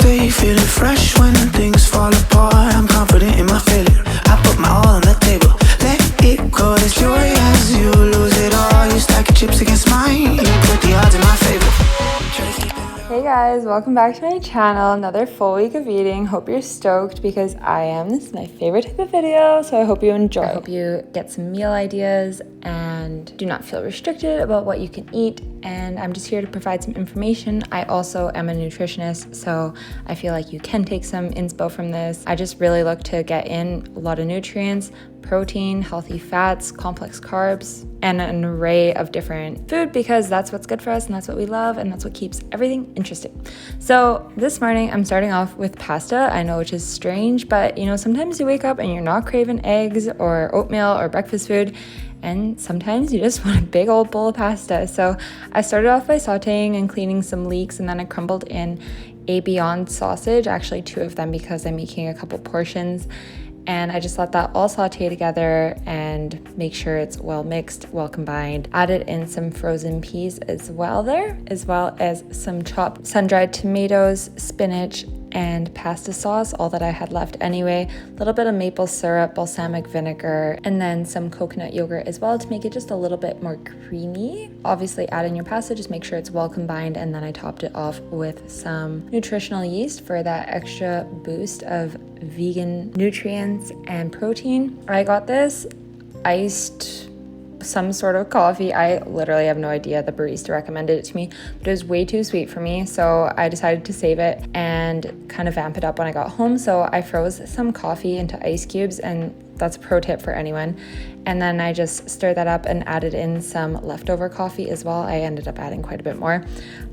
stay feeling fresh when things fall apart. I'm confident in my failure. I put my all on the table. Let it go, there's joy as you lose it all. You stack your chips against mine. You put the odds in my favor. Hey guys, welcome back to my channel. Another full week of eating. Hope you're stoked because I am. This is my favorite type of video, so I hope you enjoy. I hope you get some meal ideas and do not feel restricted about what you can eat. And I'm just here to provide some information. I also am a nutritionist, so I feel like you can take some inspo from this. I just really look to get in a lot of nutrients, protein, healthy fats, complex carbs, and an array of different food because that's what's good for us and that's what we love and that's what keeps everything interesting. So this morning I'm starting off with pasta. I know, which is strange, but sometimes you wake up and you're not craving eggs or oatmeal or breakfast food, and sometimes you just want a big old bowl of pasta. So I started off by sauteing and cleaning some leeks, and then I crumbled in a Beyond sausage, actually 2 of them because I'm making a couple portions. And I just let that all saute together and make sure it's well mixed, well combined. Added in some frozen peas as well as some chopped sun-dried tomatoes, spinach, and pasta sauce, all that I had left anyway. A little bit of maple syrup, balsamic vinegar, and then some coconut yogurt as well to make it just a little bit more creamy. Obviously add in your pasta, just make sure it's well combined, and then I topped it off with some nutritional yeast for that extra boost of vegan nutrients and protein. I got this iced some sort of coffee. I literally have no idea. The barista recommended it to me, but it was way too sweet for me, so I decided to save it and kind of vamp it up when I got home. So I froze some coffee into ice cubes, and that's a pro tip for anyone. And then I just stirred that up and added in some leftover coffee as well. I ended up adding quite a bit more.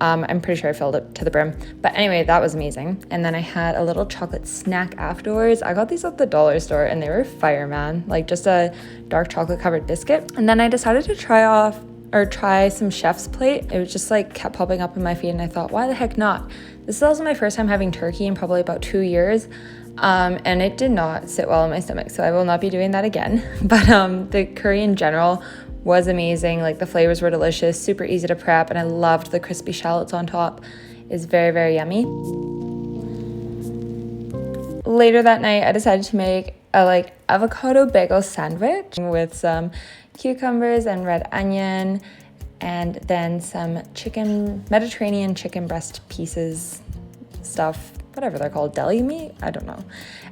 I'm pretty sure I filled it to the brim. But anyway, that was amazing. And then I had a little chocolate snack afterwards. I got these at the dollar store and they were fire, man. Like just a dark chocolate covered biscuit. And then I decided to try some Chef's Plate. It was just like kept popping up in my feed and I thought, why the heck not? This is also my first time having turkey in probably about 2 years. And it did not sit well in my stomach, so I will not be doing that again. But the curry in general was amazing. Like the flavors were delicious, super easy to prep, and I loved the crispy shallots on top. It's very, very yummy. Later that night, I decided to make a avocado bagel sandwich with some cucumbers and red onion, and then some Mediterranean chicken breast pieces stuff, whatever they're called, deli meat, I don't know.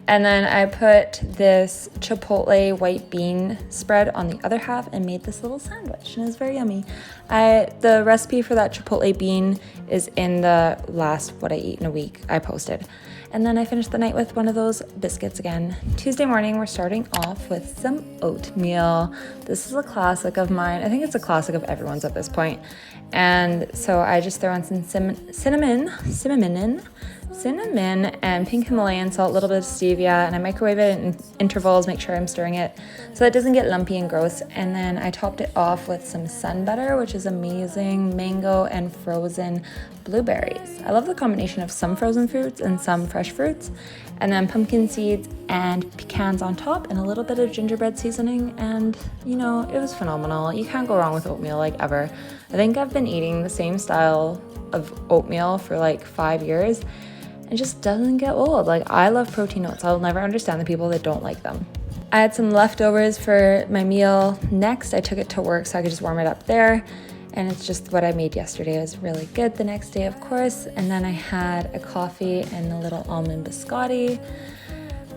And then I put this chipotle white bean spread on the other half and made this little sandwich, and it was very yummy. The recipe for that chipotle bean is in the last What I Eat in a Week I posted. And then I finished the night with one of those biscuits again. Tuesday morning, we're starting off with some oatmeal. This is a classic of mine. I think it's a classic of everyone's at this point. And so I just throw in some cinnamon and pink Himalayan salt, a little bit of stevia, and I microwave it in intervals, make sure I'm stirring it so it doesn't get lumpy and gross. And then I topped it off with some sun butter, which is amazing, mango and frozen blueberries. I love the combination of some frozen fruits and some fresh fruits, and then pumpkin seeds and pecans on top and a little bit of gingerbread seasoning, and it was phenomenal. You can't go wrong with oatmeal, like, ever. I think I've been eating the same style of oatmeal for like 5 years. It just doesn't get old. Like, I love protein oats. I'll never understand the people that don't like them. I had some leftovers for my meal next. I took it to work so I could just warm it up there. And it's just what I made yesterday. It was really good the next day, of course. And then I had a coffee and a little almond biscotti.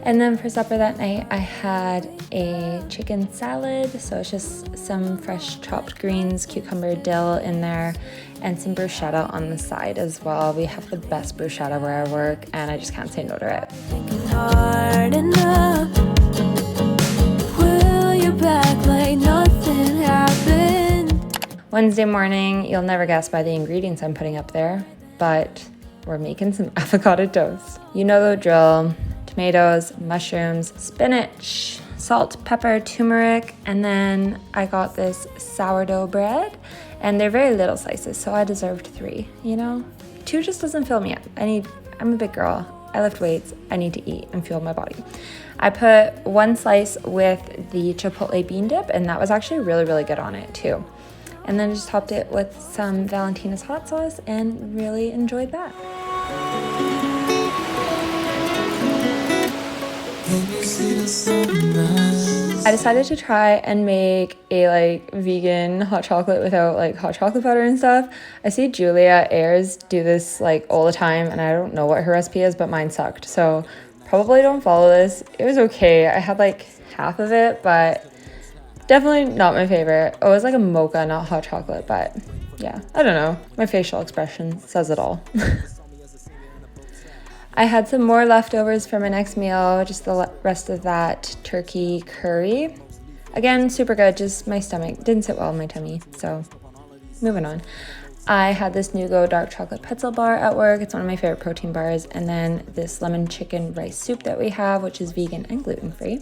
And then for supper that night, I had a chicken salad. So it's just some fresh chopped greens, cucumber, dill in there, and some bruschetta on the side as well. We have the best bruschetta where I work, and I just can't say no to it. Thinking hard enough. Will you back like nothing happened? Wednesday morning, you'll never guess by the ingredients I'm putting up there, but we're making some avocado toast. You know the drill. Tomatoes, mushrooms, spinach, salt, pepper, turmeric, and then I got this sourdough bread, and they're very little slices, so I deserved 3, 2 just doesn't fill me up. I'm a big girl. I lift weights. I need to eat and fuel my body. I put 1 slice with the chipotle bean dip, and that was actually really, really good on it too. And then just topped it with some Valentina's hot sauce and really enjoyed that. I decided to try and make a like vegan hot chocolate without like hot chocolate powder and stuff. I see Julia Ayres do this like all the time, and I don't know what her recipe is, but mine sucked. So probably don't follow this. It was okay. I had like half of it, but definitely not my favorite. Oh, it was like a mocha, not hot chocolate, but yeah, I don't know. My facial expression says it all. I had some more leftovers for my next meal, just the rest of that turkey curry. Again, super good, just my stomach didn't sit well in my tummy, so moving on. I had this Nugo dark chocolate pretzel bar at work. It's one of my favorite protein bars. And then this lemon chicken rice soup that we have, which is vegan and gluten-free.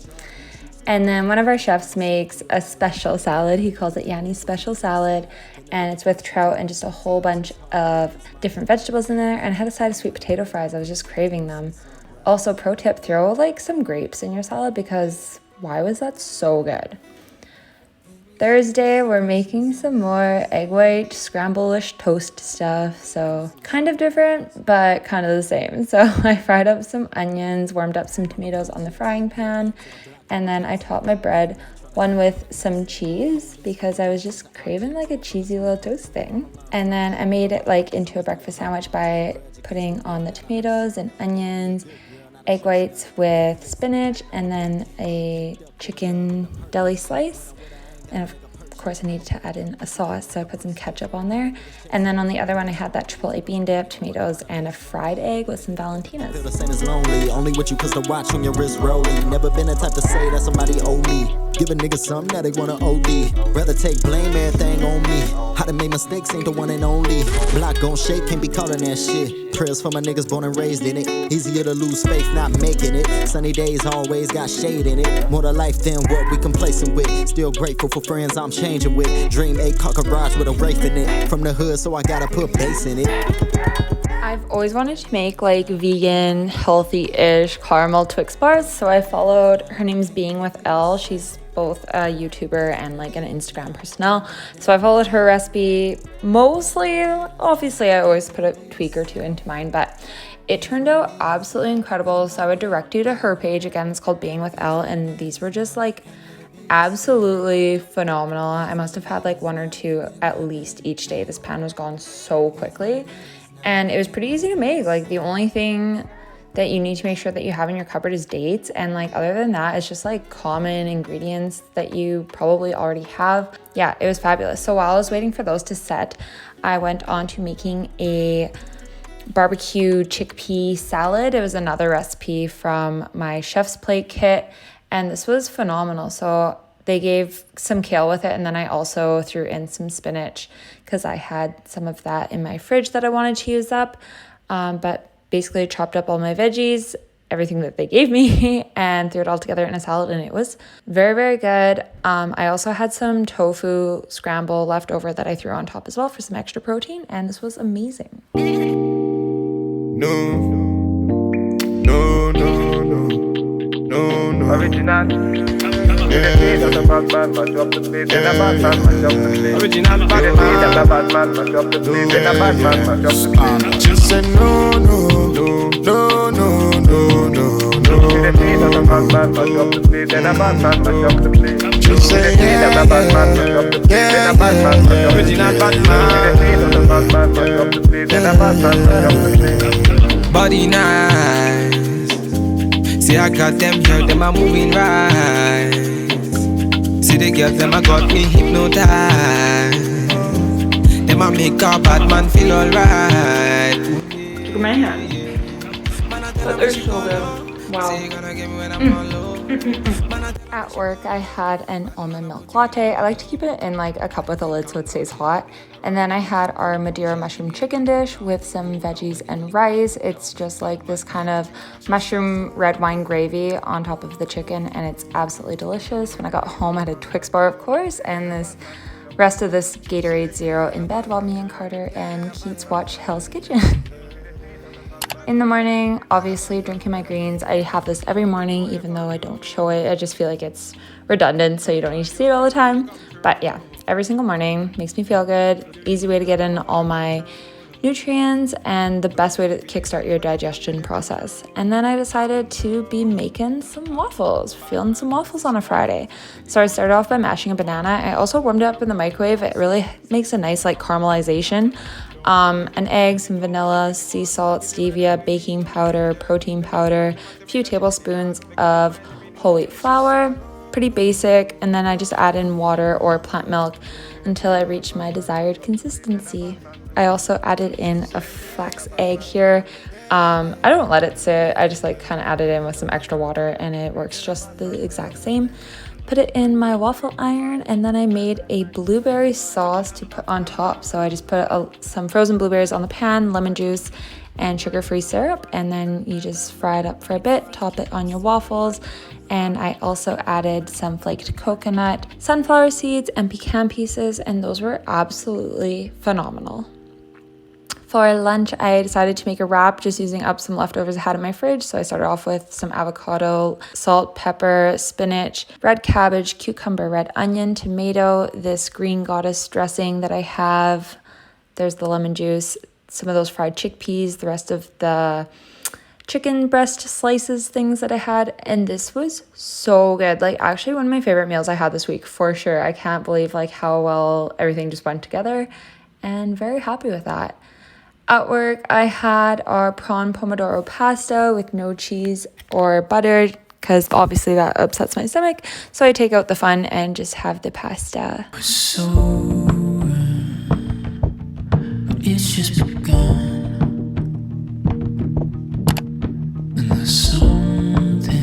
And then one of our chefs makes a special salad. He calls it Yanni's special salad. And it's with trout and just a whole bunch of different vegetables in there. And I had a side of sweet potato fries. I was just craving them. Also, pro tip, throw like some grapes in your salad because why was that so good? Thursday, we're making some more egg white scramble-ish toast stuff. So kind of different, but kind of the same. So I fried up some onions, warmed up some tomatoes on the frying pan. And then I topped my bread, one with some cheese because I was just craving like a cheesy little toast thing. And then I made it like into a breakfast sandwich by putting on the tomatoes and onions, egg whites with spinach, and then a chicken deli slice. And of course I needed to add in a sauce, so I put some ketchup on there. And then on the other one I had that chipotle bean dip, tomatoes, and a fried egg with some Valentinas. Feel the same as lonely, only with you cause the watch on your wrist rolling. Never been the type to say that somebody owe me. Give a nigga something that they wanna OD. Rather take blame, everything on me. How to make mistakes ain't the one and only. Block gon' shake, can't be calling that shit. Prayers for my niggas born and raised in it. Easier to lose faith, not making it. Sunny days always got shade in it. More to life than what we complacent with. Still grateful for friends I'm changing with. Dream 8-car garage with a Wraith in it. From the hood, so I gotta put bass in it. I've always wanted to make like vegan, healthy-ish caramel Twix bars, so I followed, her name's Being with Elle. She's both a YouTuber and like an Instagram personnel. So I followed her recipe mostly. Obviously, I always put a tweak or two into mine, but it turned out absolutely incredible. So I would direct you to her page. Again, it's called Being with Elle, and these were just like absolutely phenomenal. I must have had like one or two at least each day. This pan was gone so quickly. And it was pretty easy to make. Like the only thing that you need to make sure that you have in your cupboard is dates. And like other than that, it's just like common ingredients that you probably already have. Yeah, it was fabulous. So while I was waiting for those to set, I went on to making a barbecue chickpea salad. It was another recipe from my Chef's Plate kit. And this was phenomenal. So they gave some kale with it, and then I also threw in some spinach because I had some of that in my fridge that I wanted to use up. But basically chopped up all my veggies, everything that they gave me, and threw it all together in a salad, and it was very, very good. I also had some tofu scramble left over that I threw on top as well for some extra protein, and this was amazing. No. Original. Original bad man, mash up the place. In a bad man, mash up the place. Original bad man, mash up the place. In a bad man, mash up the place. Just say no. Original bad man, mash up the place. In a bad man, mash up the place. Just say yeah. Bad man, mash up the place. In a bad man, mash up the place. Original bad man, mash up the place. In a bad man, mash up the place. Body nice. See I got them girls, them a moving right. See the girls, them a got me hypnotized. Them a make a bad man feel alright. Look at my hand. But they're so good. Wow. At work, I had an almond milk latte. I like to keep it in like a cup with a lid so it stays hot. And then I had our Madeira mushroom chicken dish with some veggies and rice. It's just like this kind of mushroom red wine gravy on top of the chicken, and it's absolutely delicious. When I got home, I had a Twix bar, of course, and this rest of this Gatorade Zero in bed while me and Carter and Keats watch Hell's Kitchen. In the morning, obviously drinking my greens. I have this every morning, even though I don't show it. I just feel like it's redundant, so you don't need to see it all the time. But yeah, every single morning makes me feel good. Easy way to get in all my nutrients and the best way to kickstart your digestion process. And then I decided to be making some waffles, feeling some waffles on a Friday. So I started off by mashing a banana. I also warmed it up in the microwave. It really makes a nice like caramelization. An egg, some vanilla, sea salt, stevia, baking powder, protein powder, a few tablespoons of whole wheat flour, pretty basic, and then I just add in water or plant milk until I reach my desired consistency. I also added in a flax egg here. I don't let it sit, I just like kind of add it in with some extra water and it works just the exact same. Put it in my waffle iron, and then I made a blueberry sauce to put on top. So I just put some frozen blueberries on the pan, lemon juice, and sugar-free syrup, and then you just fry it up for a bit, top it on your waffles. And I also added some flaked coconut, sunflower seeds, and pecan pieces, and those were absolutely phenomenal. For lunch, I decided to make a wrap just using up some leftovers I had in my fridge. So I started off with some avocado, salt, pepper, spinach, red cabbage, cucumber, red onion, tomato, this green goddess dressing that I have. There's the lemon juice, some of those fried chickpeas, the rest of the chicken breast slices things that I had, and this was so good. Like actually one of my favorite meals I had this week for sure. I can't believe like how well everything just went together, and very happy with that. At work, I had our prawn pomodoro pasta with no cheese or butter because obviously that upsets my stomach. So I take out the fun and just have the pasta. So it's just begun. And there's something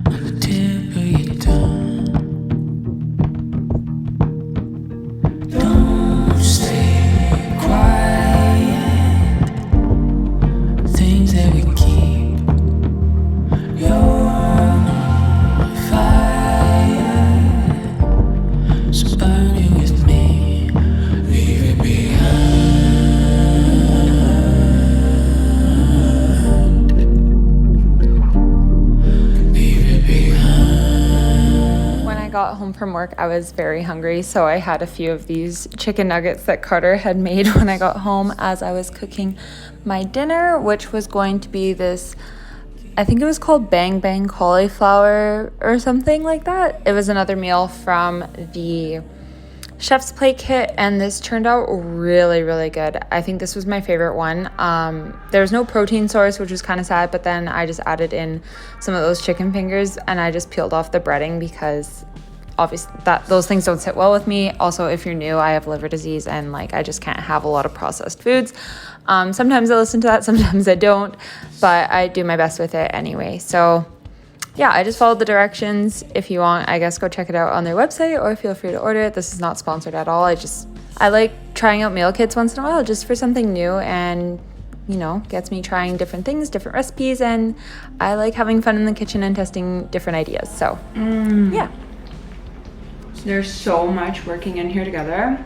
on the tip of your tongue. Don't stay quiet. Things that we keep. You're on fire. So burn it with me. Leave it behind. Got home from work, I was very hungry, so I had a few of these chicken nuggets that Carter had made when I got home as I was cooking my dinner, which was going to be this, I think it was called Bang Bang cauliflower or something like that. It was another meal from the Chef's Plate kit, and this turned out really, really good. I think this was my favorite one. There was no protein source, which was kind of sad, but then I just added in some of those chicken fingers and I just peeled off the breading because obviously those things don't sit well with me. Also, if you're new, I have liver disease and like I just can't have a lot of processed foods. Sometimes I listen to that, sometimes I don't, but I do my best with it anyway. So yeah, I just followed the directions. If you want, I guess go check it out on their website or feel free to order it. This is not sponsored at all. I like trying out meal kits once in a while just for something new, and you know, gets me trying different things, different recipes, and I like having fun in the kitchen and testing different ideas. So yeah. There's so much working in here together.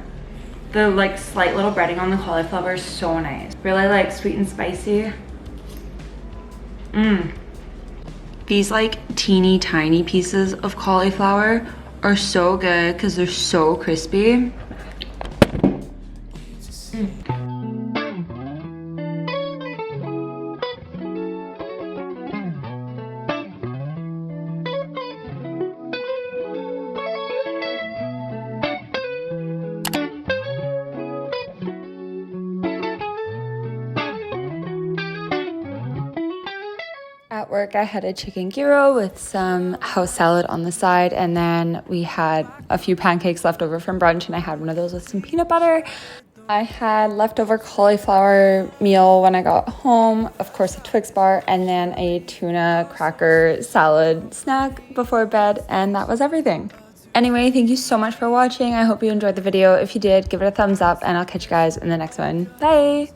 The like slight little breading on the cauliflower is so nice. Really like sweet and spicy. These like teeny tiny pieces of cauliflower are so good because they're so crispy. At work, I had a chicken gyro with some house salad on the side, and then we had a few pancakes left over from brunch, and I had one of those with some peanut butter. I had leftover cauliflower meal when I got home, of course a Twix bar, and then a tuna cracker salad snack before bed, and that was everything. Anyway, thank you so much for watching. I hope you enjoyed the video. If you did, give it a thumbs up, and I'll catch you guys in the next one. Bye!